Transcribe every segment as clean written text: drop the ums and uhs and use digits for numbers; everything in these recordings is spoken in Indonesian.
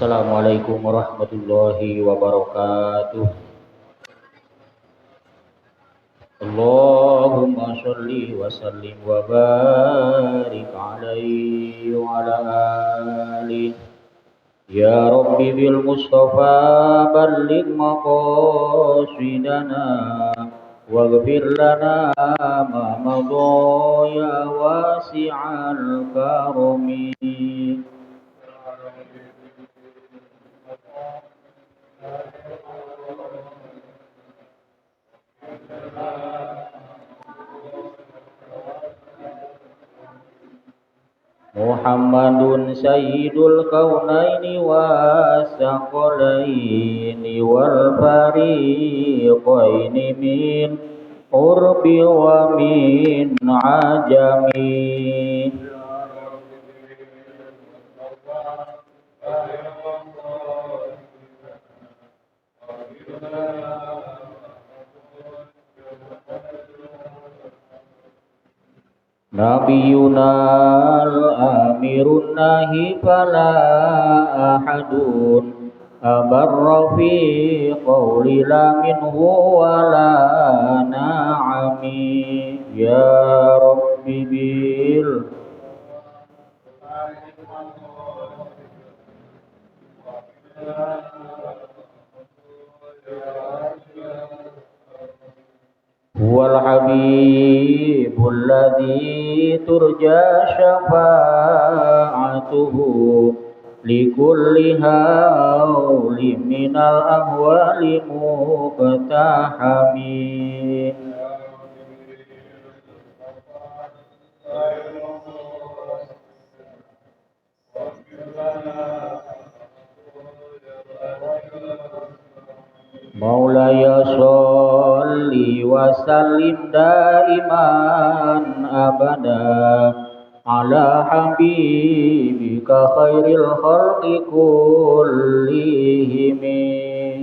Assalamualaikum warahmatullahi wabarakatuh. Allahumma sholli wa sallim wa barik alaihi wa ala alihi. Ya Rabbi bil Mustafa balligh maqasidana waghfir lana ma madha ya wasi'al karami. Muhammadun sayyidul kaunaini wassaqalaini wal fariqaini min urbi wa min ajami. Nabiyuna al-amirun nahi fala ahadun abarra fi qawli la minhu wa la na'ami. Ya Rabbi bil Huwal habibul ladzi turja syafa'atuhu likulli hawli minal ahwali muqtahami. Maulaya sholli wa sallim daiman abada ala habibika khairil khalqi kullihim.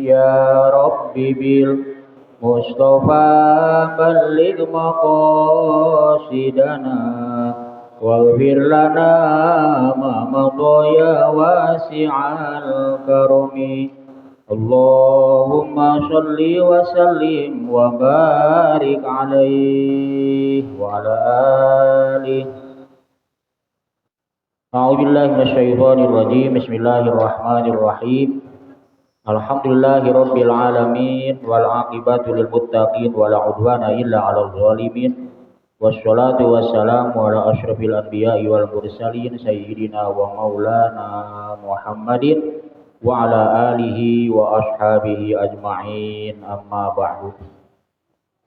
Ya Rabbi bil Mustafa balligh maqasidana waghfir lana ma madha ya wasi'al karami. Allahumma sholli wa sallim wa barik alaihi wa ala alihi. A'udzu billahi minasyaitonir rajim. Bismillahirrahmanirrahim. Alhamdulillahi rabbil alamin wal aqibatu lil muttaqin wala udwana illa 'alal zalimin. Wassalatu wassalamu ala asyrafil anbiya'i wal mursalin sayyidina wa maulana Muhammadin wa ala alihi wa ashabihi ajma'in, amma ba'du.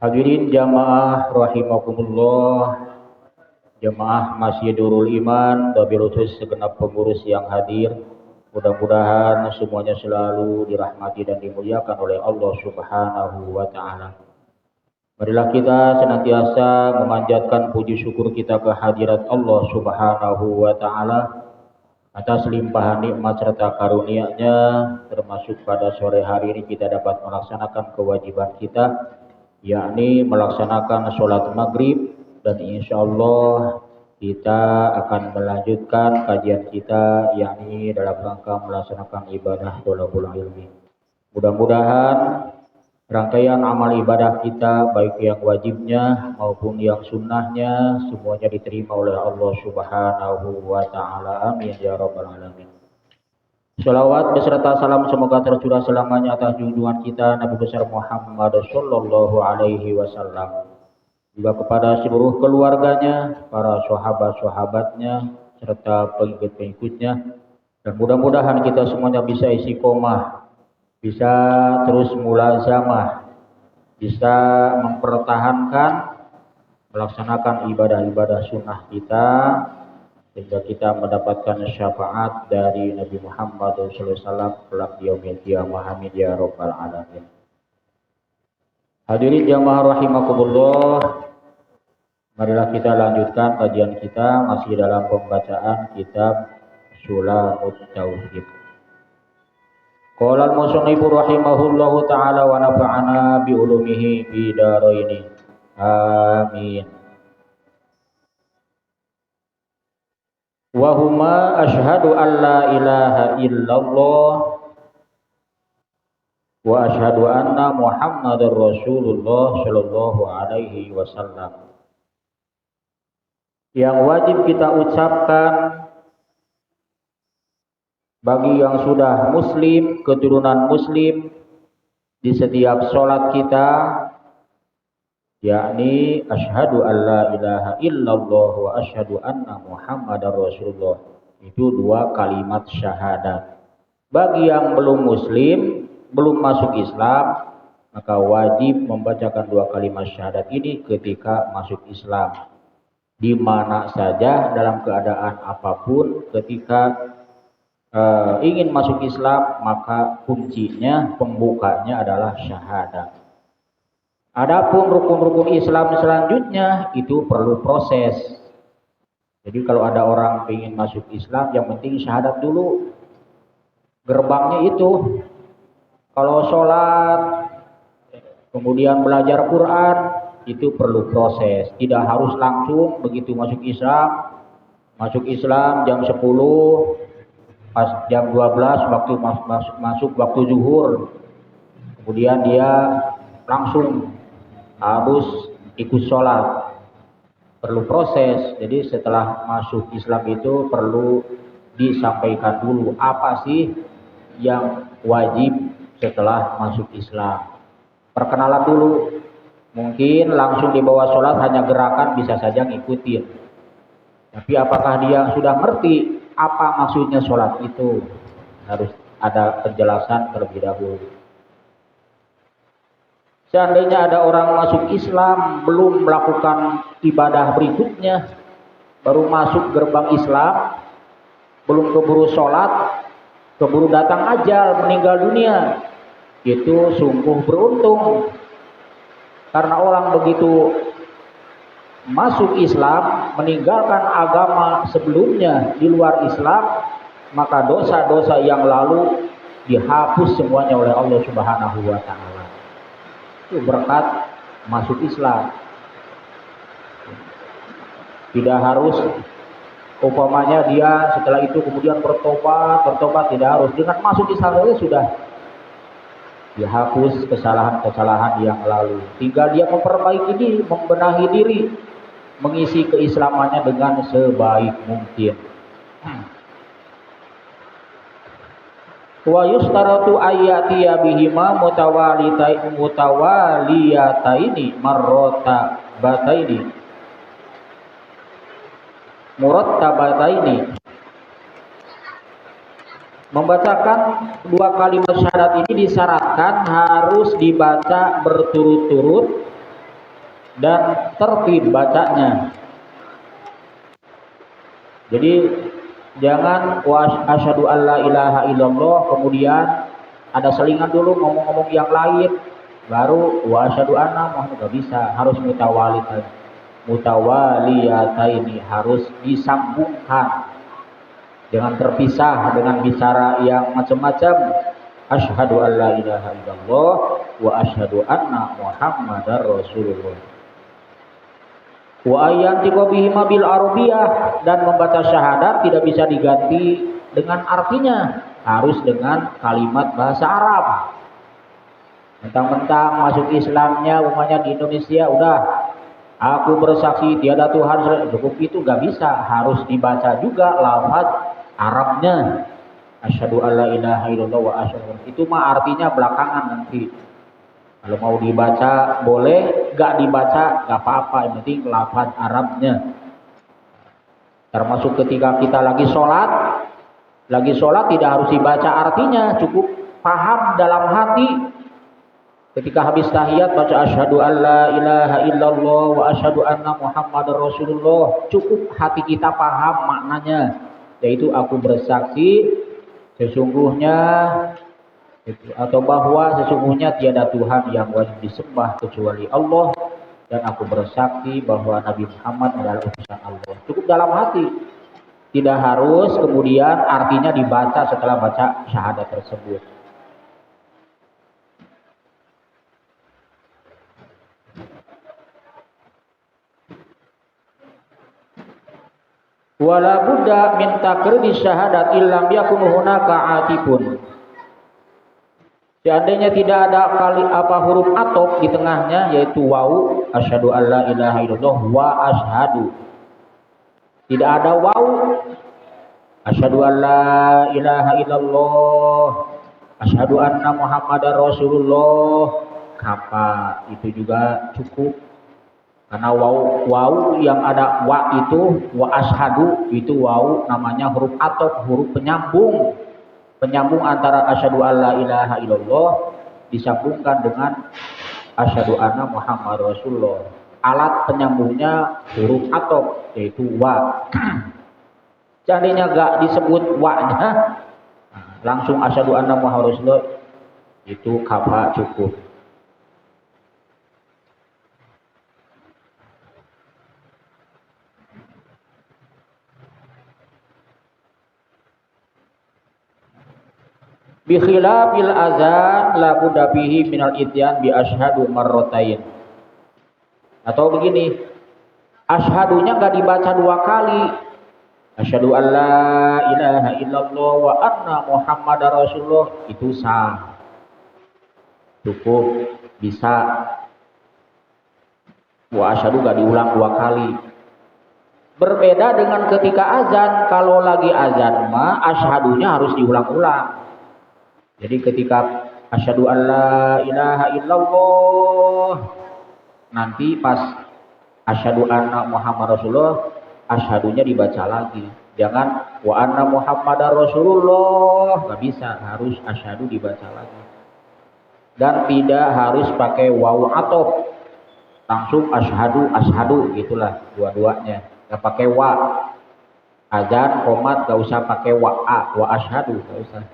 Hadirin jamaah rahimakumullah, jamaah Masjidul Iman, wabil khusus segenap pengurus yang hadir. Mudah-mudahan semuanya selalu dirahmati dan dimuliakan oleh Allah Subhanahu wa ta'ala. Marilah kita senantiasa memanjatkan puji syukur kita kehadirat Allah Subhanahu wa ta'ala atas limpahan nikmat serta karunia-Nya, termasuk pada sore hari ini kita dapat melaksanakan kewajiban kita, yakni melaksanakan sholat maghrib, dan insya Allah kita akan melanjutkan kajian kita, yakni dalam rangka melaksanakan ibadah thalabul ilmi. Mudah-mudahan rangkaian amal ibadah kita, baik yang wajibnya maupun yang sunnahnya, semuanya diterima oleh Allah Subhanahu wa ta'ala. Amin ya rabbal alamin. Shalawat beserta salam semoga tercurah selamanya atas junjungan kita Nabi besar Muhammad sallallahu alaihi wasallam, juga kepada seluruh keluarganya, para sahabat-sahabatnya, serta pengikut-pengikutnya. Dan mudah-mudahan kita semuanya bisa istiqomah, bisa terus mulazamah, bisa mempertahankan melaksanakan ibadah-ibadah sunnah kita, sehingga kita mendapatkan syafaat dari Nabi Muhammad SAW kelak di yaumil qiyamah. Amin ya rabbal alamin. Hadirin jamaah rahimakumullah, marilah kita lanjutkan kajian kita masih dalam pembacaan kitab Shulamut Tauhid. Qala al-musannifu rahimahullahu ta'ala wa nafa'ana bi ulumihi bi daraini. Amin. wa huma asyhadu an la ilaha illallah wa asyhadu anna Muhammadar Rasulullah sallallahu alaihi wasallam. Yang wajib kita ucapkan bagi yang sudah muslim, keturunan muslim, di setiap sholat kita, yakni asyhadu an la ilaha illallah wa asyhadu anna Muhammadar Rasulullah. Itu dua kalimat syahadat. Bagi yang belum muslim, belum masuk Islam, maka wajib membacakan dua kalimat syahadat ini ketika masuk Islam. Di mana saja, dalam keadaan apapun, ketika ingin masuk Islam, maka kuncinya, pembukanya adalah syahadat. Adapun rukun-rukun Islam selanjutnya itu perlu proses. Jadi kalau ada orang ingin masuk Islam, yang penting syahadat dulu. Gerbangnya itu. Kalau sholat, kemudian belajar Quran, itu perlu proses. Tidak harus langsung begitu masuk Islam. Masuk Islam jam 10, pas jam 12 waktu masuk waktu zuhur. Kemudian dia langsung harus ikut sholat. Perlu proses. Jadi setelah masuk Islam itu perlu disampaikan dulu apa sih yang wajib setelah masuk Islam. Perkenalan dulu. Mungkin langsung di bawah sholat hanya gerakan bisa saja ngikutin. Tapi apakah dia sudah ngerti apa maksudnya sholat itu? Harus ada penjelasan terlebih dahulu. Seandainya ada orang masuk Islam belum melakukan ibadah berikutnya, baru masuk gerbang Islam, belum keburu sholat, keburu datang ajal, meninggal dunia, itu sungguh beruntung. Karena orang begitu masuk Islam, meninggalkan agama sebelumnya di luar Islam, maka dosa-dosa yang lalu dihapus semuanya oleh Allah Subhanahu wa Ta'ala. Itu berkat masuk Islam. Tidak harus umpamanya dia setelah itu kemudian bertobat, tidak harus. Dengan masuk Islam saja sudah dihapus kesalahan-kesalahan yang lalu. Tinggal dia memperbaiki diri, membenahi diri, mengisi keislamannya dengan sebaik mungkin. Wa yustaratu ayatiya bihima mutawaliyataini murattabataini. Membacakan dua kalimat syahadat ini disyaratkan harus dibaca berturut-turut dan tertib bacanya. Jadi jangan asyhadu alla ilaha illallah kemudian ada selingan dulu ngomong-ngomong yang lain baru wa asyhadu anna Muhammad. Enggak bisa, harus mutawaliyataini, harus disambungkan. Jangan terpisah dengan bicara yang macam-macam. Asyhadu an la ilaha illallah wa asyhadu anna Muhammadar Rasulullah. Wa ayyantiqu bihima bil arabiyah, dan membaca syahadat tidak bisa diganti dengan artinya, harus dengan kalimat bahasa Arab. Mentang-mentang masuk Islamnya umumnya di Indonesia udah aku bersaksi tiada Tuhan, cukup itu gak bisa, harus dibaca juga lafaz Arabnya. Asyhadu alla ilaha illallah wa asyhadu. Itu mah artinya belakangan nanti. Kalau mau dibaca boleh, gak dibaca gak apa-apa, yang penting lafaz Arabnya. Termasuk ketika kita lagi sholat tidak harus dibaca artinya, cukup paham dalam hati. Ketika habis tahiyat baca asyhadu alla ilaha illallah wa asyhadu anna Muhammadar Rasulullah, cukup hati kita paham maknanya, yaitu aku bersaksi sesungguhnya atau bahwa sesungguhnya tiada Tuhan yang wajib disembah kecuali Allah, dan aku bersaksi bahwa Nabi Muhammad adalah utusan Allah. Cukup dalam hati, tidak harus kemudian artinya dibaca setelah baca syahadat tersebut. Wala budda min takriri syahadat illam yakun hunaka atipun. Seandainya tidak ada huruf atop di tengahnya, yaitu wawu, asyhadu alla ilaha illallah wa asyhadu. Tidak ada wawu, asyhadu alla ilaha illallah, asyhadu anna muhammadar rasulullah, kapa itu juga cukup. Karena wawu yang ada wa itu, wa asyhadu itu wawu namanya huruf atop, huruf penyambung. Penyambung antara asyhadu alla ilaha illallah disambungkan dengan asyhadu anna muhammad rasulullah. Alat penyambungnya huruf atop yaitu wa. Seandainya gak disebut wa-nya, langsung asyhadu anna muhammad rasulullah, itu kafa cukup. Bi khilafil azan la budda bihi minal ityan bi asyhadu marratain. Atau begini, asyhadunya enggak dibaca dua kali. Asyhadu alla ilaha illallah wa anna muhammadar rasulullah, itu sah. Cukup, bisa. Wa asyhadu enggak diulang dua kali. Berbeda dengan ketika azan, kalau lagi azan mah asyhadunya harus diulang-ulang. Jadi ketika asyhadu alla ilaha illallah, nanti pas asyhadu anna muhammad rasulullah, asyhadunya dibaca lagi. Jangan wa anna muhammadar rasulullah, nggak bisa, harus asyhadu dibaca lagi. Dan tidak harus pakai wawu atop, langsung asyhadu gitulah dua-duanya, nggak pakai wa. Azan qomat nggak usah pakai wa asyhadu, nggak usah.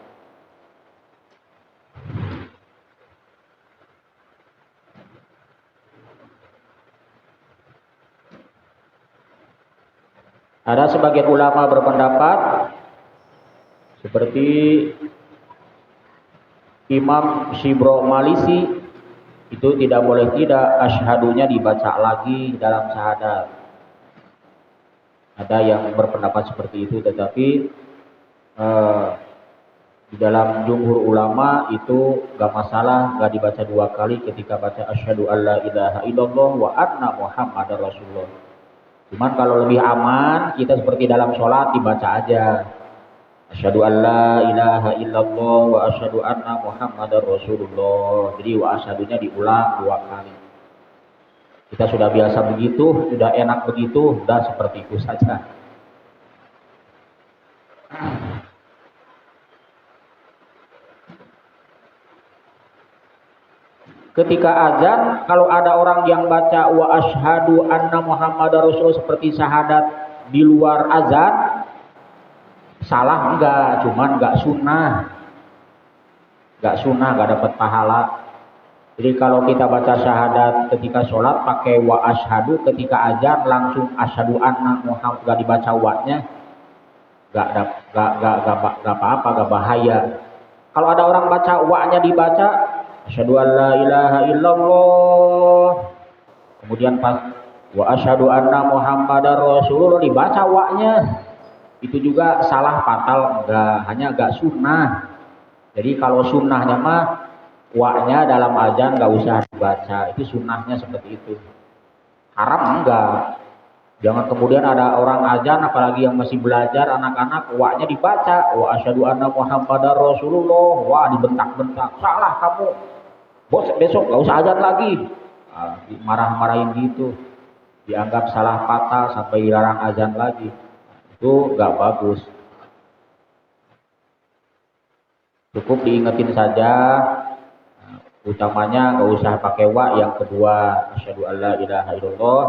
Ada sebagian ulama berpendapat seperti Imam Shibro Malisi, itu tidak boleh tidak asyhadunya dibaca lagi dalam syahadat. Ada yang berpendapat seperti itu, tetapi di dalam jumhur ulama itu gak masalah, gak dibaca dua kali ketika baca asyhadu alla ilaha illallah wa anna muhammadar rasulullah. Cuman kalau lebih aman, kita seperti dalam sholat dibaca aja asyhadu alla ilaha illallah wa asyhadu anna muhammadar rasulullah. Jadi wa asyhadunya diulang dua kali. Kita sudah biasa begitu, sudah enak begitu, sudah seperti itu saja. Ketika azan, kalau ada orang yang baca wa asyhadu anna muhammadar rasulullah seperti syahadat di luar azan, salah enggak, cuman enggak sunnah. Enggak sunnah, enggak dapat pahala. Jadi kalau kita baca syahadat ketika sholat pakai wa asyhadu, ketika azan langsung asyhadu anna muhammad, enggak dibaca wa-nya, enggak apa-apa, enggak bahaya. Kalau ada orang baca wa-nya dibaca asyhadu alla ilaha illallah, kemudian pas wa asyhadu anna muhammadar rasulullah dibaca wa-nya, itu juga salah fatal, hanya enggak sunnah. Jadi kalau sunnahnya mah wa-nya dalam azan enggak usah dibaca, itu sunnahnya seperti itu. Haram enggak. Jangan kemudian ada orang azan, apalagi yang masih belajar anak-anak, wa-nya dibaca wa asyhadu anna muhammadar rasulullah, wah dibentak-bentak, salah kamu. Bos, besok gak usah azan lagi. Marah-marahin gitu, dianggap salah fatal sampai dilarang azan lagi. Itu gak bagus. Cukup diingetin saja, utamanya gak usah pakai wa. Yang kedua asyhadu alla ilaha illallah,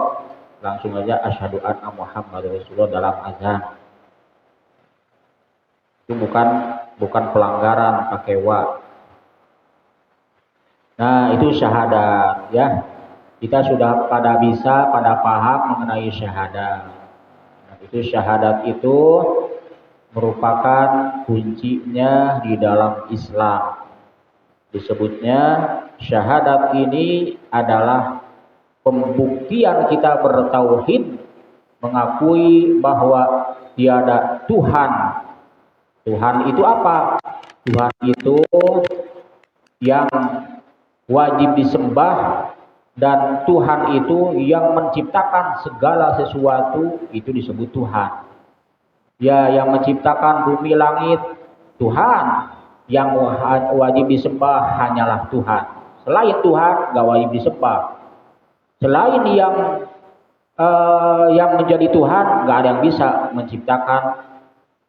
langsung aja asyhadu anna muhammadar rasulullah dalam azan. Itu bukan pelanggaran pakai wa. Nah, itu syahadat ya. Kita sudah pada paham mengenai syahadat. Nah, itu syahadat itu merupakan kuncinya di dalam Islam. Disebutnya syahadat ini adalah pembuktian kita bertauhid mengakui bahwa tiada Tuhan. Tuhan itu apa? Tuhan itu yang wajib disembah, dan Tuhan itu yang menciptakan segala sesuatu, itu disebut Tuhan. Ya, yang menciptakan bumi langit Tuhan, yang wajib disembah hanyalah Tuhan. Selain Tuhan gak wajib disembah. Selain yang menjadi Tuhan, gak ada yang bisa menciptakan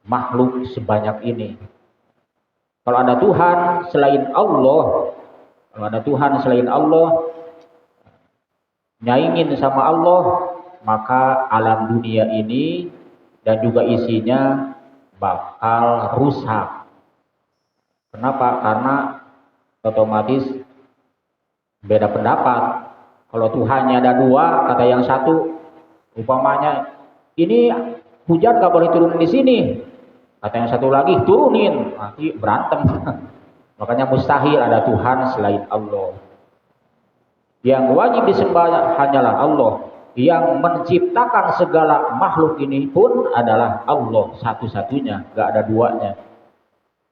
makhluk sebanyak ini. Kalau ada Tuhan selain Allah, kalau ada Tuhan selain Allah, nyaingin sama Allah, maka alam dunia ini dan juga isinya bakal rusak. Kenapa? Karena otomatis beda pendapat. Kalau Tuhannya ada dua, kata yang satu, umpamanya ini hujan gak boleh turun di sini, kata yang satu lagi turunin, nanti berantem. Makanya mustahil ada Tuhan selain Allah. Yang wajib disembah hanyalah Allah. Yang menciptakan segala makhluk ini pun adalah Allah satu-satunya, gak ada duanya.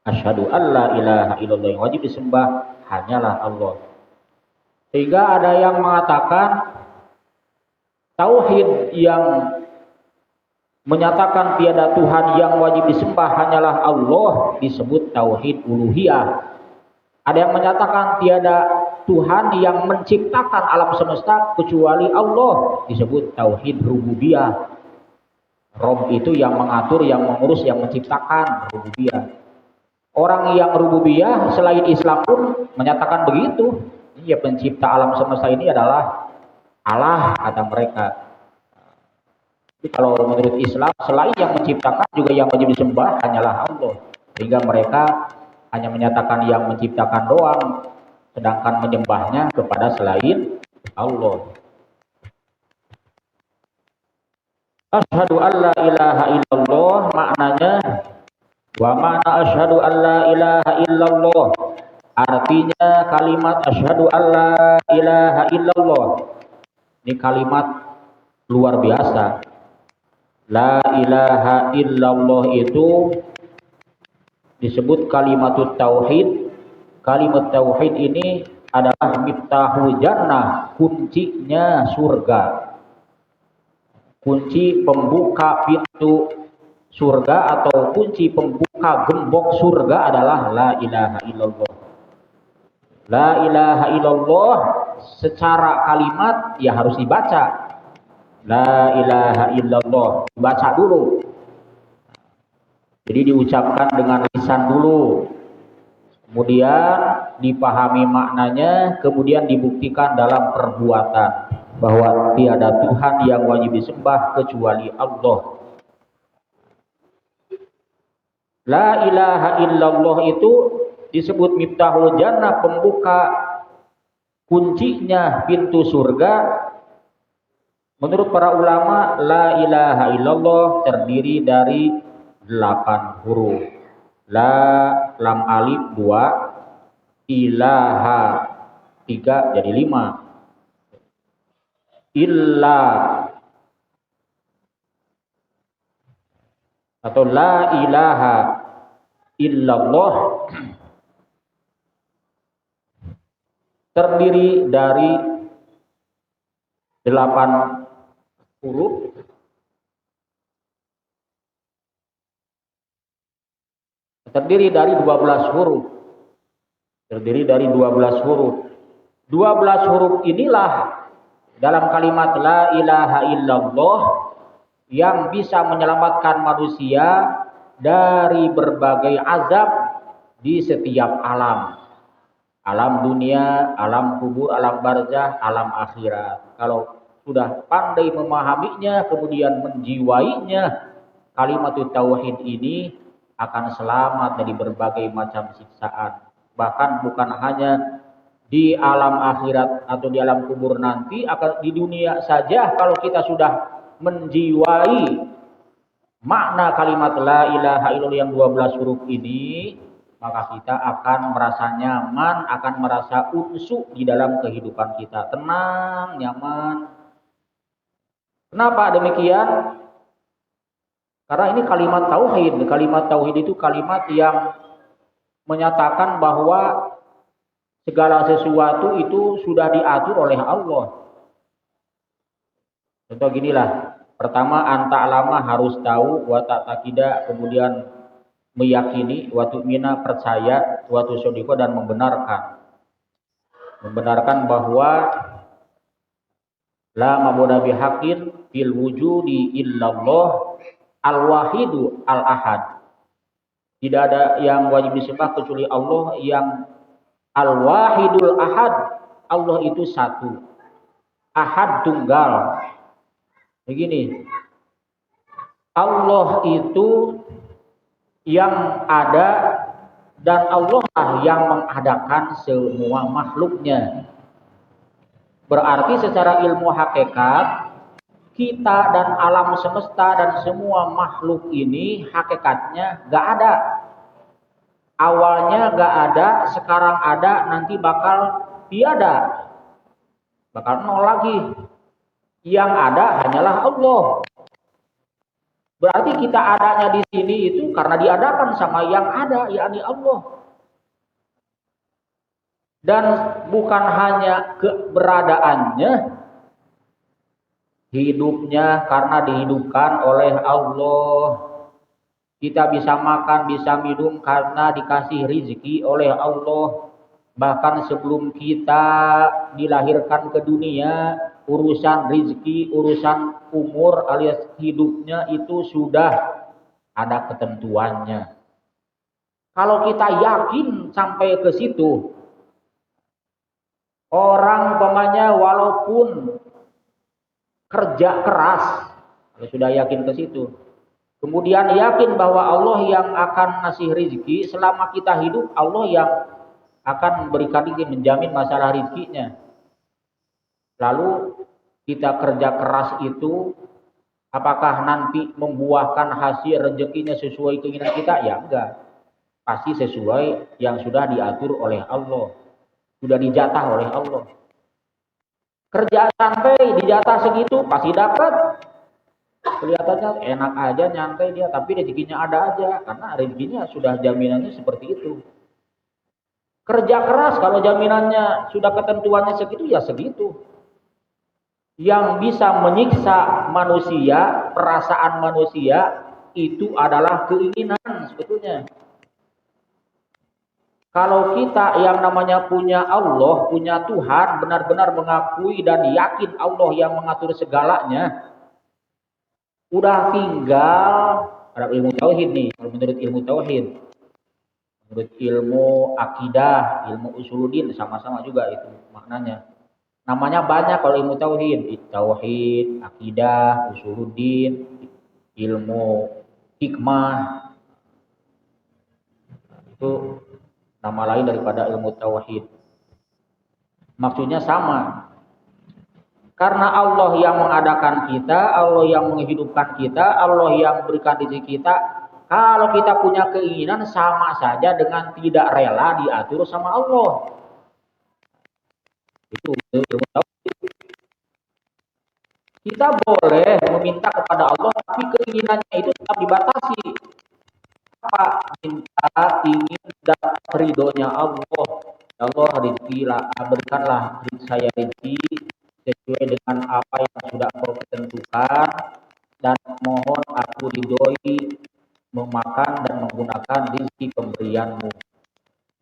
Asyhadu alla ilaha illallah, yang wajib disembah hanyalah Allah. Sehingga ada yang mengatakan tauhid yang menyatakan tiada Tuhan yang wajib disembah hanyalah Allah disebut tauhid uluhiyah. Ada yang menyatakan tiada Tuhan yang menciptakan alam semesta kecuali Allah disebut tauhid rububiyah. Rob itu yang mengatur, yang mengurus, yang menciptakan, rububiyah. Orang yang rububiyah selain Islam pun menyatakan begitu. Ya, pencipta alam semesta ini adalah Allah, kata mereka. Jadi kalau menurut Islam, selain yang menciptakan juga yang wajib disembah hanyalah Allah. Sehingga mereka hanya menyatakan yang menciptakan doang, sedangkan menyembahnya kepada selain Allah. Asyhadu alla ilaha illallah maknanya, wa mana asyhadu alla ilaha illallah. Artinya kalimat asyhadu alla ilaha illallah ini kalimat luar biasa. La ilaha illallah itu disebut kalimat tauhid. Kalimat tauhid ini adalah miftahul jannah, kuncinya surga. Kunci pembuka pintu surga atau kunci pembuka gembok surga adalah la ilaha illallah. La ilaha illallah secara kalimat ya harus dibaca. La ilaha illallah dibaca dulu. Jadi diucapkan dengan lisan dulu. Kemudian dipahami maknanya, kemudian dibuktikan dalam perbuatan bahwa tiada Tuhan yang wajib disembah kecuali Allah. La ilaha illallah itu disebut miftahul jannah, pembuka kuncinya pintu surga. Menurut para ulama, la ilaha illallah terdiri dari 8 huruf. La, lam alif 2, ilaha 3 jadi 5. Illa atau la ilaha illallah terdiri dari 8 huruf. Terdiri dari 12 huruf. Terdiri dari 12 huruf. 12 huruf inilah dalam kalimat la ilaha illallah yang bisa menyelamatkan manusia dari berbagai azab di setiap alam. Alam dunia, alam kubur, alam barzah, alam akhirat. Kalau sudah pandai memahaminya, kemudian menjiwainya, kalimat tauhid ini akan selamat dari berbagai macam siksaan. Bahkan bukan hanya di alam akhirat atau di alam kubur nanti, akan di dunia saja kalau kita sudah menjiwai makna kalimat la ilaha illallah yang 12 huruf ini, maka kita akan merasa nyaman, akan merasa unsuk di dalam kehidupan kita, tenang, nyaman. Kenapa demikian? Karena ini kalimat tauhid. Kalimat tauhid itu kalimat yang menyatakan bahwa segala sesuatu itu sudah diatur oleh Allah. Contoh ginilah. Pertama, anta'lama harus tahu, wa ta'takida, kemudian meyakini, wa tu'mina percaya, wa tusodiqo dan membenarkan. Membenarkan bahwa la mabuda bihaqqin fil wujudi illallah al-wahidu al-ahad. Tidak ada yang wajib disembah kecuali Allah yang al-wahidul ahad. Allah itu satu. Ahad tunggal. Begini. Allah itu yang ada dan Allah lah yang mengadakan semua makhluknya. Berarti secara ilmu hakikat kita dan alam semesta dan semua makhluk ini hakikatnya gak ada. Awalnya gak ada, sekarang ada, nanti bakal tiada. Bakal nol lagi. Yang ada hanyalah Allah. Berarti kita adanya di sini itu karena diadakan sama yang ada, yakni Allah. Dan bukan hanya keberadaannya, hidupnya karena dihidupkan oleh Allah. Kita bisa makan, bisa minum karena dikasih rezeki oleh Allah. Bahkan sebelum kita dilahirkan ke dunia, urusan rezeki, urusan umur alias hidupnya itu sudah ada ketentuannya. Kalau kita yakin sampai ke situ, orang umpamanya walaupun kerja keras, kalau sudah yakin ke situ, kemudian yakin bahwa Allah yang akan ngasih rezeki selama kita hidup, Allah yang akan memberikan rezeki, menjamin masalah rezekinya. Lalu kita kerja keras itu apakah nanti membuahkan hasil rezekinya sesuai keinginan kita? Ya enggak. Pasti sesuai yang sudah diatur oleh Allah. Sudah dijatah oleh Allah. Kerja sampai dijatah segitu pasti dapat. Kelihatannya enak aja nyantai dia, tapi rezekinya ada aja karena rezekinya sudah jaminannya seperti itu. Kerja keras kalau jaminannya sudah ketentuannya segitu ya segitu. Yang bisa menyiksa manusia, perasaan manusia itu adalah keinginan sebetulnya. Kalau kita yang namanya punya Allah, punya Tuhan, benar-benar mengakui dan yakin Allah yang mengatur segalanya, udah tinggal ada ilmu tauhid nih, kalau menurut ilmu tauhid. Menurut ilmu akidah, ilmu usuluddin sama-sama juga itu maknanya. Namanya banyak kalau ilmu tauhid, tauhid, akidah, usuluddin, ilmu hikmah. Itu nama lain daripada ilmu tauhid. Maksudnya sama. Karena Allah yang mengadakan kita, Allah yang menghidupkan kita, Allah yang berikan rezeki kita. Kalau kita punya keinginan sama saja dengan tidak rela diatur sama Allah. Itu ilmu tauhid. Kita boleh meminta kepada Allah, tapi keinginannya itu tetap dibatasi. Apa? Minta ingin dapat ridhonya Allah. Allah rezekilah, berikanlah saya rezeki sesuai dengan apa yang sudah Engkau tentukan dan mohon aku ridhoi memakan dan menggunakan rezeki pemberianmu.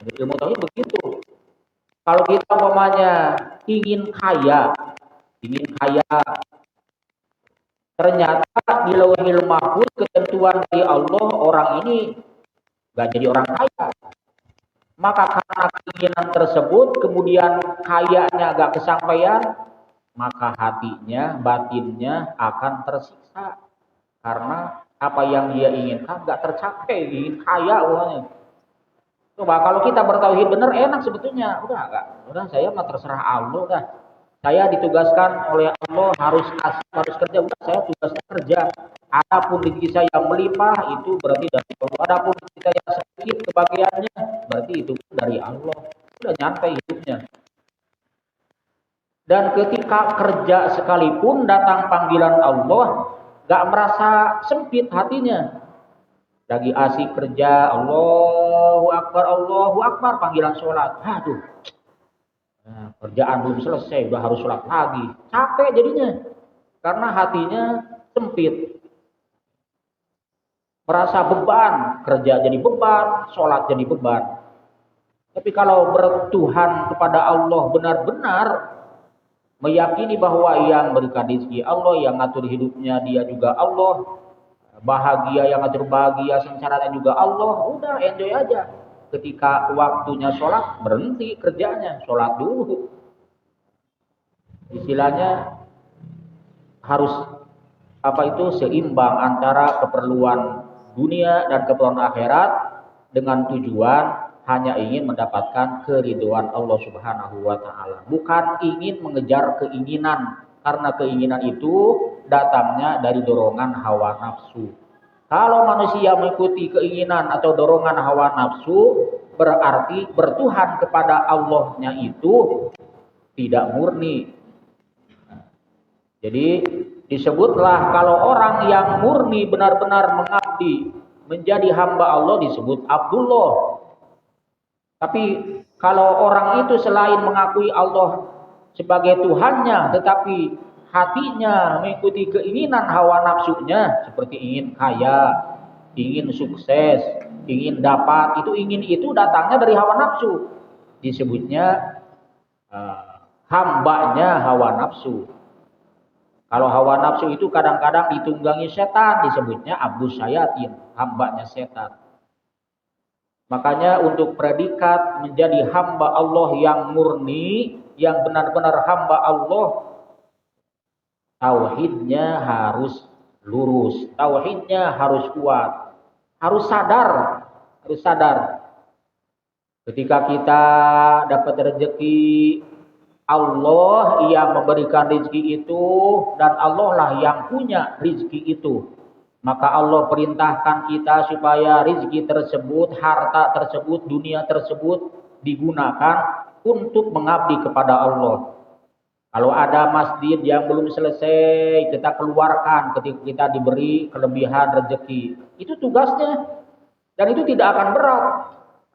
Jadi ilmu tauhid begitu. Kalau kita umpamanya ingin kaya, ternyata di lauhil mahfuz ketentuan dari Allah orang ini gak jadi orang kaya. Maka karena keinginan tersebut kemudian kayanya gak kesampaian, maka hatinya, batinnya akan tersiksa. Karena apa yang dia inginkan gak tercapai, ingin kaya uangnya. Coba kalau kita bertauhid benar enak sebetulnya. Udah saya mah terserah Allah dah. Saya ditugaskan oleh Allah harus kasih, harus kerja. Udah saya tugasnya kerja. Adapun rezeki saya yang melimpah itu berarti dari Allah. Adapun rezeki saya yang sedikit kebagiannya berarti itu dari Allah. Udah nyantai hidupnya. Dan ketika kerja sekalipun datang panggilan Allah, gak merasa sempit hatinya. Lagi asik kerja, Allahu Akbar, panggilan sholat. Aduh, nah, kerjaan belum selesai, udah harus sholat lagi. Capek jadinya, karena hatinya sempit. Merasa beban, kerja jadi beban, sholat jadi beban. Tapi kalau bertuhan kepada Allah benar-benar, meyakini bahwa yang berikan rezeki Allah, yang ngatur hidupnya dia juga Allah, bahagia yang ngatur bahagia sengsaranya juga Allah, udah enjoy aja. Ketika waktunya sholat, berhenti kerjanya, sholat dulu. Istilahnya harus seimbang antara keperluan dunia dan keperluan akhirat, dengan tujuan hanya ingin mendapatkan keridhaan Allah Subhanahu wa taala, bukan ingin mengejar keinginan, karena keinginan itu datangnya dari dorongan hawa nafsu. Kalau manusia mengikuti keinginan atau dorongan hawa nafsu, berarti bertuhan kepada Allahnya itu tidak murni. Jadi disebutlah kalau orang yang murni benar-benar mengabdi menjadi hamba Allah disebut Abdullah. Tapi kalau orang itu selain mengakui Allah sebagai Tuhannya, tetapi hatinya mengikuti keinginan hawa nafsunya, seperti ingin kaya, ingin sukses, ingin dapat, itu datangnya dari hawa nafsu, disebutnya hambanya hawa nafsu. Kalau hawa nafsu itu kadang-kadang ditunggangi setan, disebutnya abdus syayatin, hambanya setan. Makanya untuk predikat menjadi hamba Allah yang murni, yang benar-benar hamba Allah, tauhidnya harus lurus, tauhidnya harus kuat, harus sadar. Ketika kita dapat rezeki, Allah yang memberikan rezeki itu, dan Allah lah yang punya rezeki itu. Maka Allah perintahkan kita supaya rezeki tersebut, harta tersebut, dunia tersebut digunakan untuk mengabdi kepada Allah. Kalau ada masjid yang belum selesai, kita keluarkan ketika kita diberi kelebihan rezeki. Itu tugasnya. Dan itu tidak akan berat.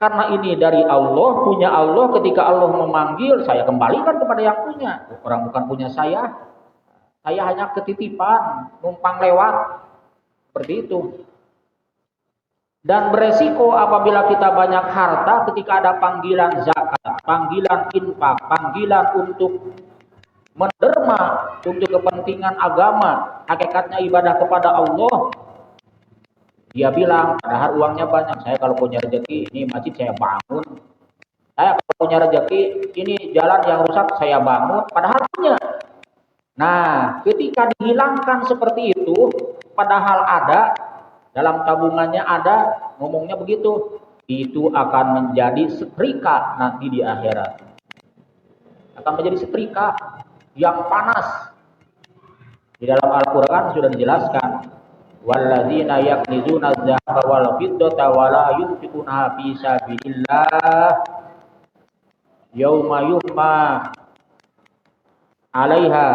Karena ini dari Allah, punya Allah, ketika Allah memanggil, saya kembalikan kepada yang punya. Orang bukan punya saya hanya ketitipan, numpang lewat. Seperti itu. Dan beresiko apabila kita banyak harta, ketika ada panggilan zakat, panggilan infak, panggilan untuk menderma, untuk kepentingan agama, hakikatnya ibadah kepada Allah, dia bilang, padahal uangnya banyak, saya kalau punya rezeki, ini masjid saya bangun. Saya kalau punya rezeki, ini jalan yang rusak saya bangun, padahal punya. Nah, ketika dihilangkan seperti itu, padahal ada, dalam tabungannya ada, ngomongnya begitu, itu akan menjadi setrika nanti di akhirat. Akan menjadi setrika yang panas. Di dalam Al-Quran sudah dijelaskan, walladzina yaknizuna adz-dzahaba wal fiddata wa la yunfiquna fi sabilillah yauma yuhma 'alaiha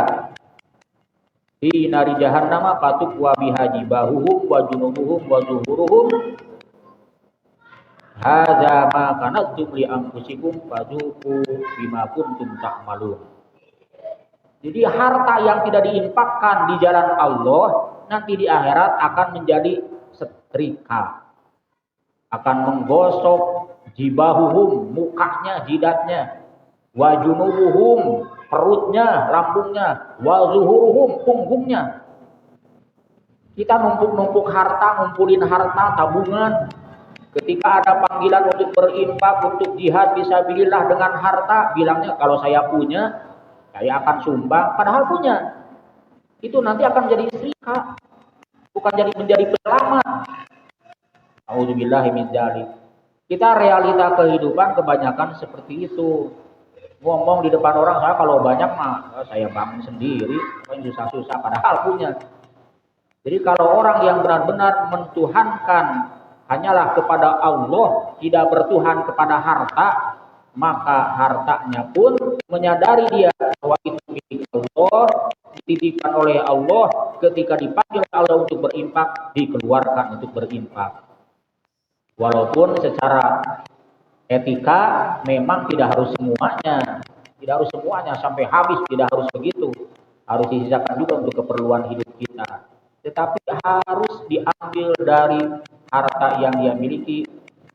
fi nari jahannama fatukwa biha jibahuhum wa junubuhum wa zuhuruhum hadza ma kanaztum li anfusikum fadzuqu bima kuntum ta'malun. Jadi harta yang tidak diinfakkan di jalan Allah nanti di akhirat akan menjadi setrika, akan menggosok jibahuhum, mukanya, jidatnya, wajunubuhum, perutnya, lambungnya, wazuhuruhum, punggungnya. Kita numpuk-numpuk harta, ngumpulin harta, tabungan. Ketika ada panggilan untuk berinfak, untuk jihad fisabilillah dengan harta, bilangnya kalau saya punya, saya akan sumbang, padahal punya. Itu nanti akan jadi setrika, bukan menjadi penyelamat. A'udzubillahi min dzalik. Kita realita kehidupan kebanyakan seperti itu. Ngomong di depan orang, saya kalau banyak mah saya bangun sendiri, susah-susah padahal punya. Jadi kalau orang yang benar-benar mentuhankan hanyalah kepada Allah, tidak bertuhan kepada harta, maka hartanya pun menyadari dia bahwa itu Allah, dititipkan oleh Allah, ketika dipanggil Allah untuk berinfak, dikeluarkan untuk berinfak. Walaupun secara etika memang tidak harus semuanya sampai habis, tidak harus begitu. Harus disisakan juga untuk keperluan hidup kita. Tetapi harus diambil dari harta yang dia miliki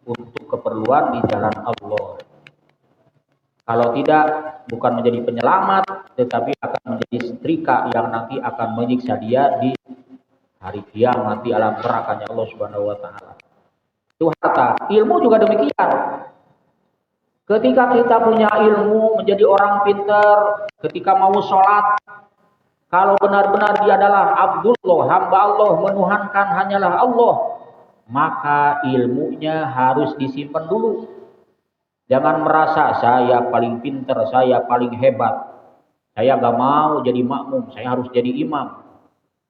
untuk keperluan di jalan Allah. Kalau tidak, bukan menjadi penyelamat, tetapi akan menjadi setrika yang nanti akan menyiksa dia di hari kiamat di alam nerakanya Allah Subhanahu wa taala. Itu harta. Ilmu juga demikian. Ketika kita punya ilmu, menjadi orang pintar, ketika mau sholat, kalau benar-benar dia adalah Abdullah, hamba Allah, menuhankan hanyalah Allah, maka ilmunya harus disimpan dulu. Jangan merasa saya paling pintar, saya paling hebat. Saya gak mau jadi makmum, saya harus jadi imam.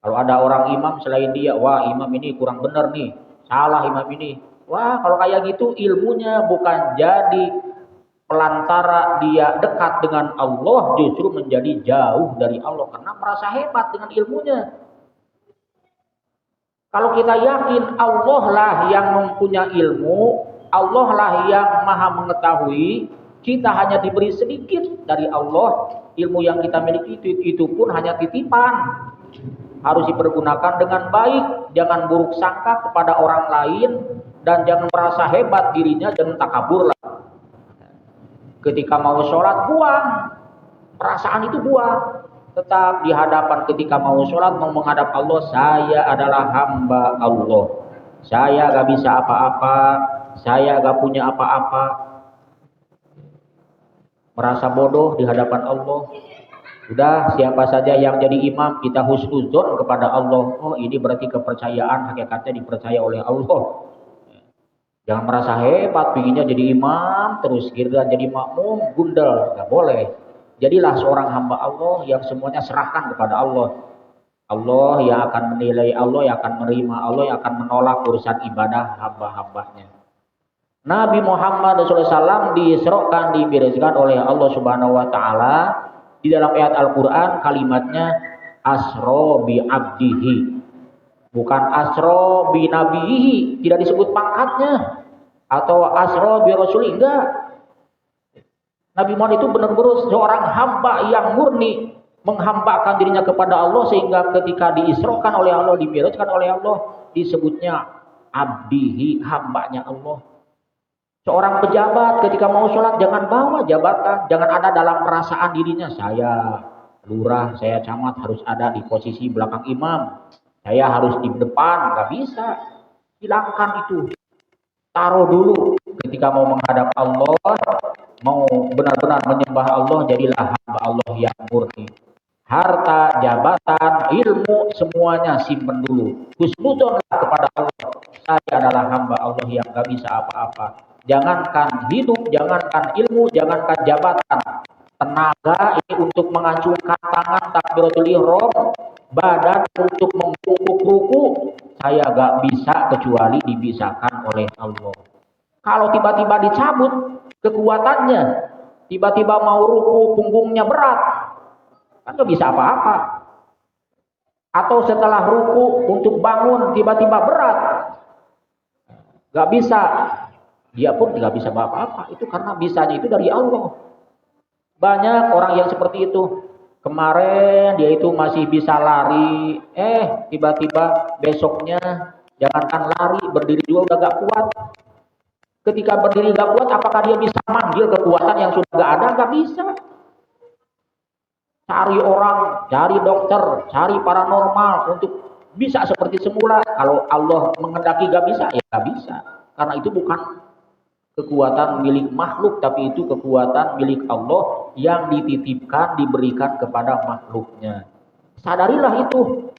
Kalau ada orang imam selain dia, wah imam ini kurang benar nih, salah imam ini. Wah kalau kayak gitu ilmunya bukan jadi pelantara dia dekat dengan Allah, justru menjadi jauh dari Allah karena merasa hebat dengan ilmunya. Kalau kita yakin Allah lah yang mempunyai ilmu, Allah lah yang maha mengetahui, kita hanya diberi sedikit dari Allah, ilmu yang kita miliki itu pun hanya titipan. Harus dipergunakan dengan baik, jangan buruk sangka kepada orang lain, dan jangan merasa hebat dirinya, jangan takabur lah. Ketika mau sholat, buang. Perasaan itu buang. Tetap di hadapan ketika mau sholat, mau menghadap Allah, saya adalah hamba Allah. Saya gak bisa apa-apa, saya gak punya apa-apa. Merasa bodoh di hadapan Allah. Sudah, siapa saja yang jadi imam, kita husnuzon kepada Allah. Oh, ini berarti kepercayaan, hakikatnya dipercaya oleh Allah. Jangan merasa hebat, pinginnya jadi imam, terus giliran jadi makmum, gundel. Gak boleh. Jadilah seorang hamba Allah yang semuanya serahkan kepada Allah. Allah yang akan menilai, Allah yang akan menerima, Allah yang akan menolak urusan ibadah hamba-hambanya. Nabi Muhammad SAW diisrokan, dibirajkan oleh Allah Subhanahu wa taala. Di dalam ayat Al-Qur'an kalimatnya asro bi abdihi. Bukan asro bi nabihi, tidak disebut pangkatnya. Atau asro bi rasuli, enggak. Nabi Muhammad itu benar-benar seorang hamba yang murni, menghambakan dirinya kepada Allah, sehingga ketika diisrokan oleh Allah, dimi'rajkan oleh Allah, disebutnya abdihi, hambanya Allah. Seorang pejabat ketika mau sholat jangan bawa jabatan, jangan ada dalam perasaan dirinya saya lurah, saya camat harus ada di posisi belakang imam, saya harus di depan, nggak bisa. Hilangkan itu, taruh dulu. Ketika mau menghadap Allah, mau benar-benar menyembah Allah, jadilah hamba Allah yang murni. Harta, jabatan, ilmu, semuanya simpen dulu. Husnuzonlah kepada Allah, saya adalah hamba Allah yang gak bisa apa-apa. Jangankan hidup, jangankan ilmu, jangankan jabatan, tenaga ini untuk mengacungkan tangan takbiratul ihram, badan untuk membungkuk ruku, saya gak bisa kecuali dibisakan oleh Allah. Kalau tiba-tiba dicabut kekuatannya, tiba-tiba mau ruku punggungnya berat, kan gak bisa apa-apa. Atau setelah ruku untuk bangun tiba-tiba berat, gak bisa, dia pun gak bisa apa-apa. Itu karena bisanya itu dari Allah. Banyak orang yang seperti itu. Kemarin dia itu masih bisa lari, tiba-tiba besoknya jangankan lari, berdiri juga udah gak kuat. Ketika berdiri gak kuat, apakah dia bisa manggil kekuatan yang sudah gak ada? Gak bisa. Cari orang, cari dokter, cari paranormal untuk bisa seperti semula. Kalau Allah mengendaki gak bisa, ya gak bisa. Karena itu bukan kekuatan milik makhluk, tapi itu kekuatan milik Allah yang dititipkan, diberikan kepada makhluknya. Sadarilah itu.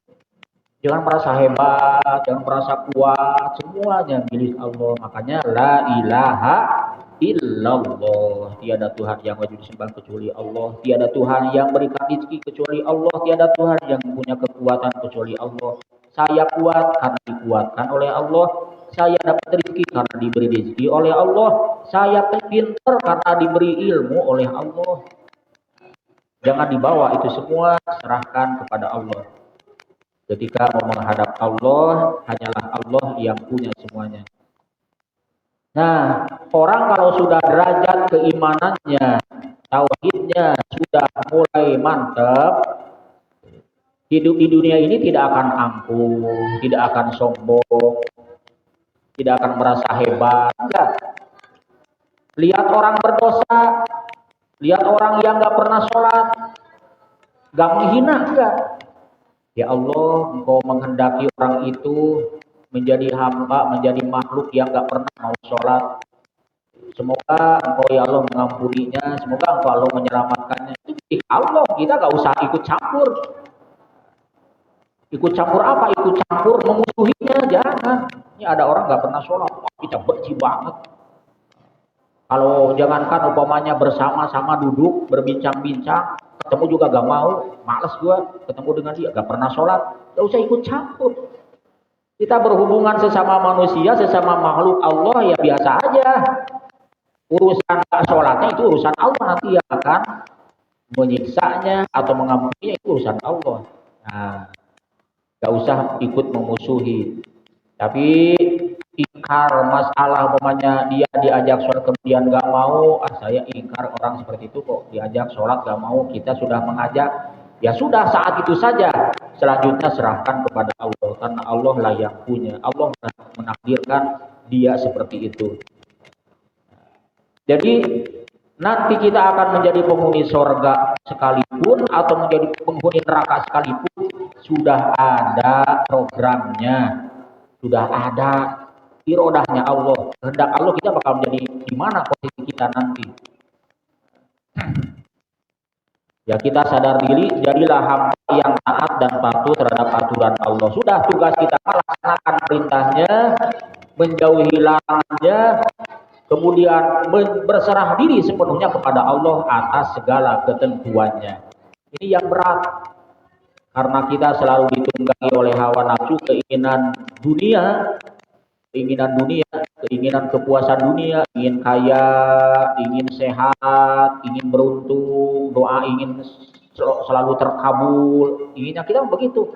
Jangan merasa hebat, jangan merasa kuat, semuanya milik Allah. Makanya la ilaha illallah. Tiada Tuhan yang wajib disembah kecuali Allah. Tiada Tuhan yang berikan rezeki kecuali Allah. Tiada Tuhan yang punya kekuatan kecuali Allah. Saya kuat karena dikuatkan oleh Allah. Saya dapat rezeki karena diberi rezeki oleh Allah. Saya pintar karena diberi ilmu oleh Allah. Jangan dibawa itu semua, serahkan kepada Allah. Ketika mau menghadap Allah, hanyalah Allah yang punya semuanya. Nah, orang kalau sudah derajat keimanannya, tauhidnya sudah mulai mantap, hidup di dunia ini tidak akan angkuh, tidak akan sombong, tidak akan merasa hebat. Enggak. Lihat orang berdosa, lihat orang yang gak pernah sholat, gak menghina, enggak. Ya Allah, Engkau menghendaki orang itu menjadi hamba, menjadi makhluk yang gak pernah mau sholat. Semoga Engkau ya Allah mengampuninya, semoga Engkau Allah menyelamatkannya. Itu Allah, kita gak usah ikut campur. Ikut campur apa? Ikut campur memusuhinya, jangan. Ini ada orang gak pernah sholat, wah, kita benci banget. Kalau jangankan umpamanya bersama-sama duduk, berbincang-bincang, ketemu juga gak mau, males gua ketemu dengan dia, gak pernah sholat, gak usah ikut campur. Kita berhubungan sesama manusia, sesama makhluk Allah ya biasa aja. Urusan sholatnya itu urusan Allah, nanti yang akan menyiksanya atau mengampuninya itu urusan Allah. Nah, gak usah ikut memusuhi. Tapi ingkar masalah umpamanya dia diajak sholat kemudian gak mau, saya ingkar orang seperti itu kok diajak sholat gak mau, kita sudah mengajak, ya sudah saat itu saja, selanjutnya serahkan kepada Allah, karena Allah lah yang punya, Allah menakdirkan dia seperti itu. Jadi nanti kita akan menjadi penghuni sorga sekalipun atau menjadi penghuni neraka sekalipun, sudah ada programnya, sudah ada irodahnya Allah, kehendak Allah kita bakal menjadi di mana posisi kita nanti. Ya kita sadar diri, jadilah hamba yang taat dan patuh terhadap aturan Allah. Sudah tugas kita melaksanakan perintahnya, menjauhi larangannya, kemudian berserah diri sepenuhnya kepada Allah atas segala ketentuannya. Ini yang berat. Karena kita selalu ditunggangi oleh hawa nafsu, keinginan dunia, keinginan kepuasan dunia, ingin kaya, ingin sehat, ingin beruntung, doa ingin selalu terkabul, inginnya kita begitu.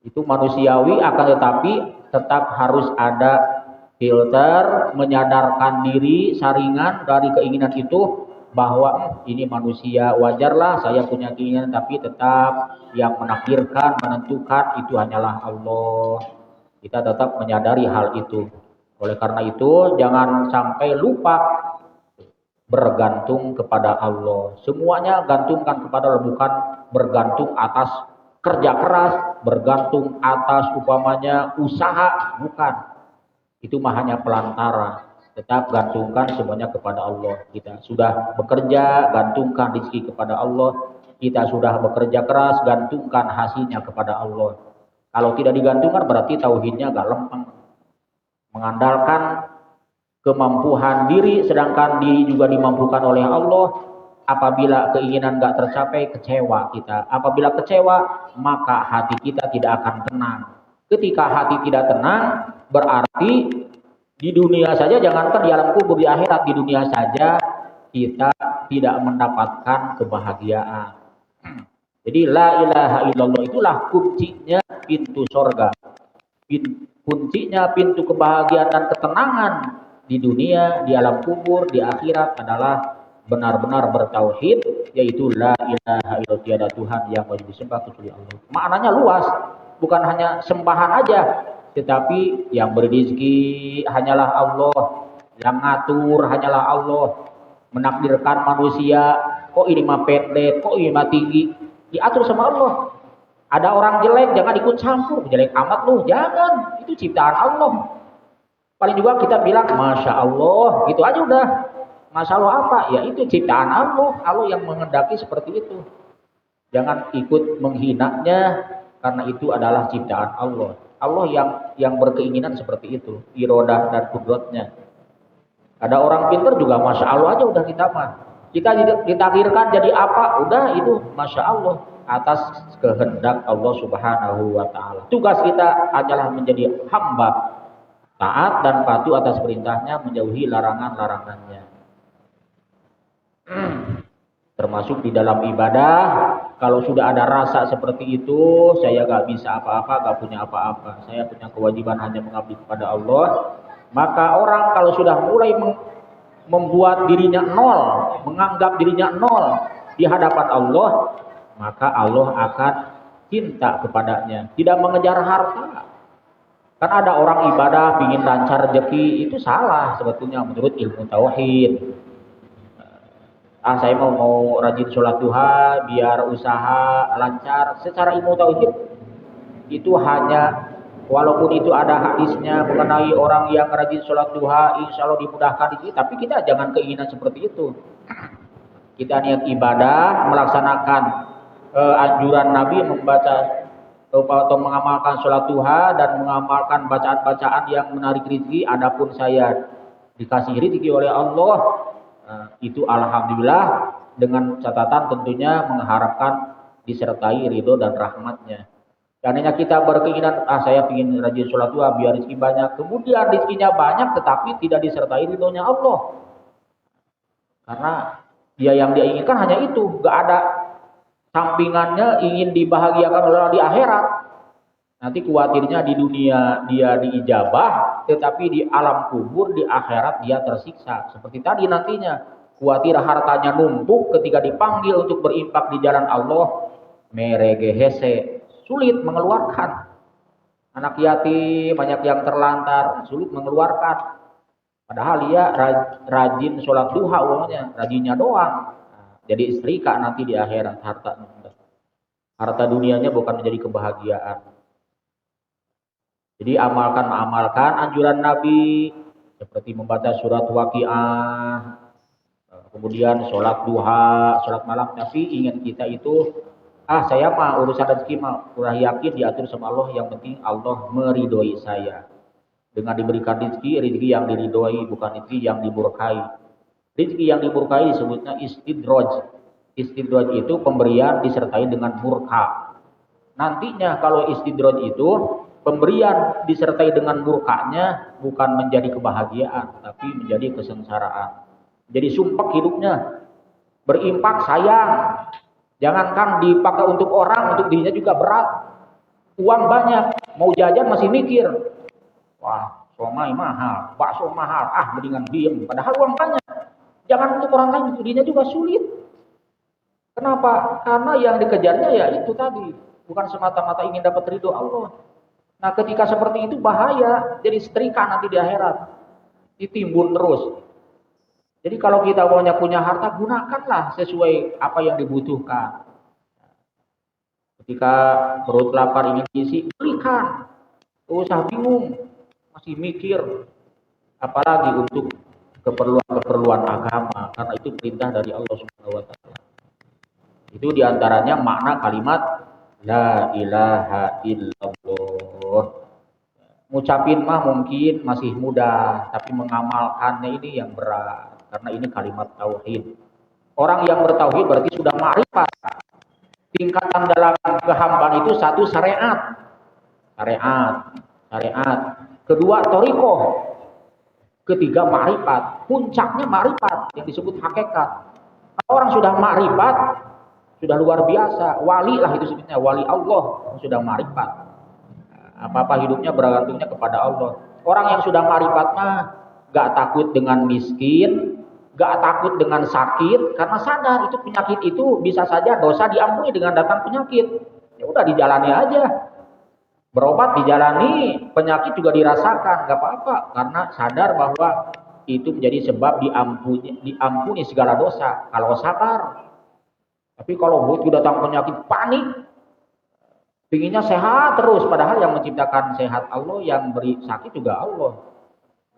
Itu manusiawi, akan tetapi tetap harus ada filter, menyadarkan diri, saringan dari keinginan itu, bahwa ini manusia, wajarlah saya punya keinginan, tapi tetap yang menakdirkan, menentukan itu hanyalah Allah. Kita tetap menyadari hal itu. Oleh karena itu jangan sampai lupa bergantung kepada Allah. Semuanya gantungkan kepada Allah, bukan bergantung atas kerja keras, bergantung atas umpamanya usaha, bukan. Itu mah hanya pelantara. Tetap gantungkan semuanya kepada Allah. Kita sudah bekerja, gantungkan rezeki kepada Allah. Kita sudah bekerja keras, gantungkan hasilnya kepada Allah. Kalau tidak digantungkan berarti tauhidnya agak lempeng. Mengandalkan kemampuan diri, sedangkan diri juga dimampukan oleh Allah. Apabila keinginan gak tercapai, kecewa kita. Apabila kecewa, maka hati kita tidak akan tenang. Ketika hati tidak tenang, berarti di dunia saja, jangankan di alam kubur, di akhirat, di dunia saja kita tidak mendapatkan kebahagiaan. Jadi la ilaha illallah itulah kuncinya pintu sorga, kuncinya pintu kebahagiaan dan ketenangan di dunia, di alam kubur, di akhirat adalah benar-benar bertauhid, yaitu la ilaha illallah, tiada Tuhan yang wajib disembah kecuali Allah. Maknanya luas, bukan hanya sembahan aja, tetapi yang beri rezeki hanyalah Allah, yang ngatur hanyalah Allah, menakdirkan manusia, kok ini mah pendek, kok ini mah tinggi, diatur sama Allah. Ada orang jelek, jangan ikut campur, jelek amat lu, jangan, itu ciptaan Allah. Paling juga kita bilang Masya Allah, gitu aja udah. Masya Allah apa? Ya itu ciptaan Allah, Allah yang menghendaki seperti itu. Jangan ikut menghinanya, karena itu adalah ciptaan Allah. Allah yang berkeinginan seperti itu, irodah dan kudratnya. Ada orang pintar juga Masya Allah aja udah kita mah. Kita ditakdirkan jadi apa? Udah itu Masya Allah, atas kehendak Allah Subhanahu wa Ta'ala. Tugas kita adalah menjadi hamba taat dan patuh atas perintahnya, menjauhi larangan-larangannya. Termasuk di dalam ibadah, kalau sudah ada rasa seperti itu, saya gak bisa apa-apa, gak punya apa-apa. Saya punya kewajiban hanya mengabdi kepada Allah. Maka orang kalau sudah mulai membuat dirinya nol, menganggap dirinya nol di hadapan Allah, maka Allah akan cinta kepadanya. Tidak mengejar harta. Kan ada orang ibadah, ingin lancar rezeki, itu salah sebetulnya menurut ilmu tauhid. Saya mau rajin sholat duha biar usaha lancar. Secara ilmu tauhid itu hanya, walaupun itu ada hadisnya mengenai orang yang rajin sholat duha insya Allah dimudahkan itu, tapi kita jangan keinginan seperti itu. Kita niat ibadah, melaksanakan anjuran Nabi membaca atau mengamalkan sholat duha dan mengamalkan bacaan-bacaan yang menarik rezeki. Adapun saya dikasih rezeki oleh Allah, itu alhamdulillah, dengan catatan tentunya mengharapkan disertai ridho dan rahmatnya. Karena kita berkeinginan, saya ingin rajin sholat duha biar rezeki banyak, kemudian rezekinya banyak tetapi tidak disertai ridhonya Allah. Karena dia yang dia inginkan hanya itu, gak ada sampingannya ingin dibahagiakan oleh Allah di akhirat. Nanti khawatirnya di dunia dia diijabah, tetapi di alam kubur, di akhirat dia tersiksa. Seperti tadi nantinya, khawatir hartanya numpuk ketika dipanggil untuk berinfak di jalan Allah, meregehese, sulit mengeluarkan. Anak yatim, banyak yang terlantar, sulit mengeluarkan. Padahal dia rajin sholat duha uangnya, rajinnya doang. Jadi istrika nanti di akhirat, harta dunianya bukan menjadi kebahagiaan. Jadi amalkan anjuran Nabi seperti membaca surat Waqiah, kemudian sholat duha, sholat malam. Tapi ingin kita itu, saya mah urusan rezeki mah kurang yakin diatur sama Allah. Yang penting Allah meridhoi saya. Dengan diberikan rezeki yang diridhoi, bukan rezeki yang dimurkai. Rezeki yang dimurkai disebutnya istidraj. Istidraj itu pemberian disertai dengan murka. Nantinya kalau istidraj itu pemberian disertai dengan murkanya, bukan menjadi kebahagiaan, tapi menjadi kesengsaraan. Jadi sumpek hidupnya. Berimpak sayang. Jangankan dipakai untuk orang, untuk dirinya juga berat. Uang banyak, mau jajan masih mikir. Wah, somai mahal, bakso mahal, mendingan diem. Padahal uang banyak. Jangan untuk orang lain, untuk dirinya juga sulit. Kenapa? Karena yang dikejarnya ya itu tadi. Bukan semata-mata ingin dapat ridho Allah. Nah ketika seperti itu bahaya, jadi setrika nanti di akhirat, ditimbun terus. Jadi kalau kita maunya punya harta, gunakanlah sesuai apa yang dibutuhkan. Ketika perut lapar ingin diisi, belikan. Tidak usah bingung, masih mikir. Apalagi untuk keperluan agama, karena itu perintah dari Allah Subhanahu Wa Taala. Itu diantaranya makna kalimat La ilaha illallah. Ngucapin mah mungkin masih mudah, tapi mengamalkannya ini yang berat. Karena ini kalimat tauhid. Orang yang bertauhid berarti sudah ma'rifat. Tingkatan dalam kehambaan itu satu syariat. Kedua thariqah. Ketiga ma'rifat. Puncaknya ma'rifat yang disebut hakikat. Kalau orang sudah ma'rifat, sudah luar biasa, wali lah itu sebutnya, wali Allah, sudah ma'rifat. Apa-apa hidupnya bergantungnya kepada Allah. Orang yang sudah ma'rifat mah gak takut dengan miskin, gak takut dengan sakit, karena sadar itu penyakit itu bisa saja dosa diampuni dengan datang penyakit. Ya udah dijalani aja. Berobat dijalani, penyakit juga dirasakan, gak apa-apa, karena sadar bahwa itu menjadi sebab diampuni segala dosa kalau sabar. Tapi kalau begitu datang penyakit, panik, pinginnya sehat terus, padahal yang menciptakan sehat Allah, yang beri sakit juga Allah.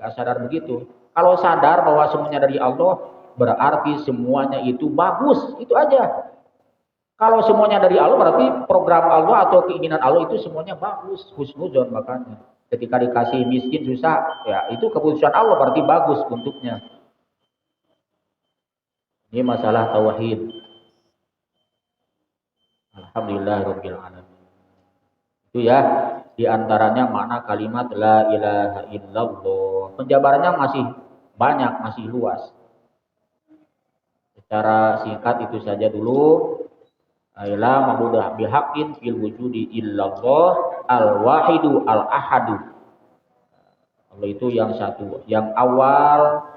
Gak sadar begitu. Kalau sadar bahwa semuanya dari Allah, berarti semuanya itu bagus, itu aja. Kalau semuanya dari Allah, berarti program Allah atau keinginan Allah itu semuanya bagus, husnuzon. Makanya ketika dikasih miskin susah, ya itu keputusan Allah, berarti bagus bentuknya. Ini masalah tauhid. Alhamdulillahirabbil alamin. Itu ya diantaranya makna kalimat la ilaha illallah. Penjabarannya masih banyak, masih luas. Secara singkat itu saja dulu. La mabudah bihaqqin fil wujudi illallah al-wahidu al-ahadu. Allah itu yang satu, yang awal,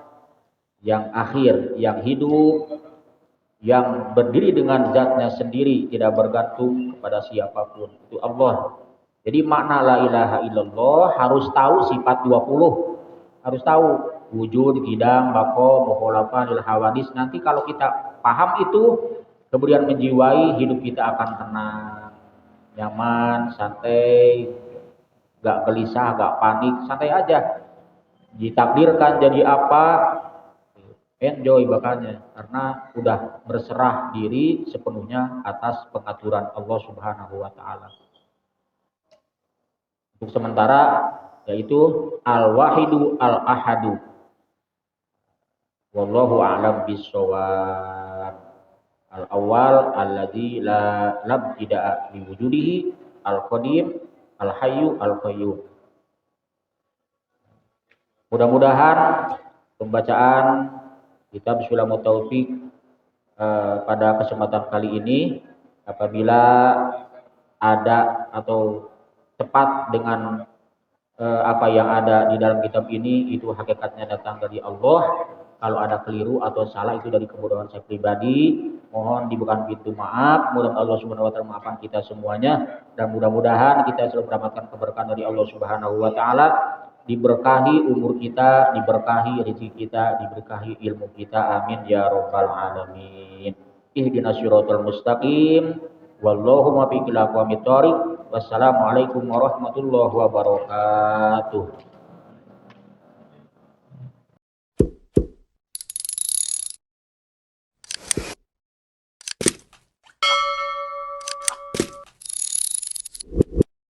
yang akhir, yang hidup, yang berdiri dengan zatnya sendiri, tidak bergantung kepada siapapun. Itu Allah. Jadi makna la ilaha illallah harus tahu sifat 20. Harus tahu wujud, qidam, baqa, mukhalafah, lil hawadis. Nanti kalau kita paham itu, kemudian menjiwai, hidup kita akan tenang, nyaman, santai, gak gelisah, gak panik, santai aja. Ditakdirkan jadi apa, enjoy bakalnya, karena udah berserah diri sepenuhnya atas pengaturan Allah Subhanahu wa taala. Untuk sementara yaitu al-wahidu al-ahadu. Wallahu a'lam bissawab. Al-awwal alladzi la labtida'a li wujudihi, al-qadim, al-hayyu, al-qayyum. Mudah-mudahan pembacaan kitab Sulamut Taufik pada kesempatan kali ini, apabila ada atau tepat dengan apa yang ada di dalam kitab ini, itu hakikatnya datang dari Allah. Kalau ada keliru atau salah itu dari kebodohan saya pribadi, mohon dibukakan pintu maaf. Mudah-mudahan Allah Subhanahu wa taala memaafkan kita semuanya, dan mudah-mudahan kita selalu mendapatkan keberkahan dari Allah Subhanahu wa taala, diberkahi umur kita, diberkahi rezeki kita, diberkahi ilmu kita. Amin ya rabbal alamin. Ihdinas siratal mustaqim. Wallahu muwaffiq ila aqwamit thoriq. Wassalamualaikum warahmatullahi wabarakatuh.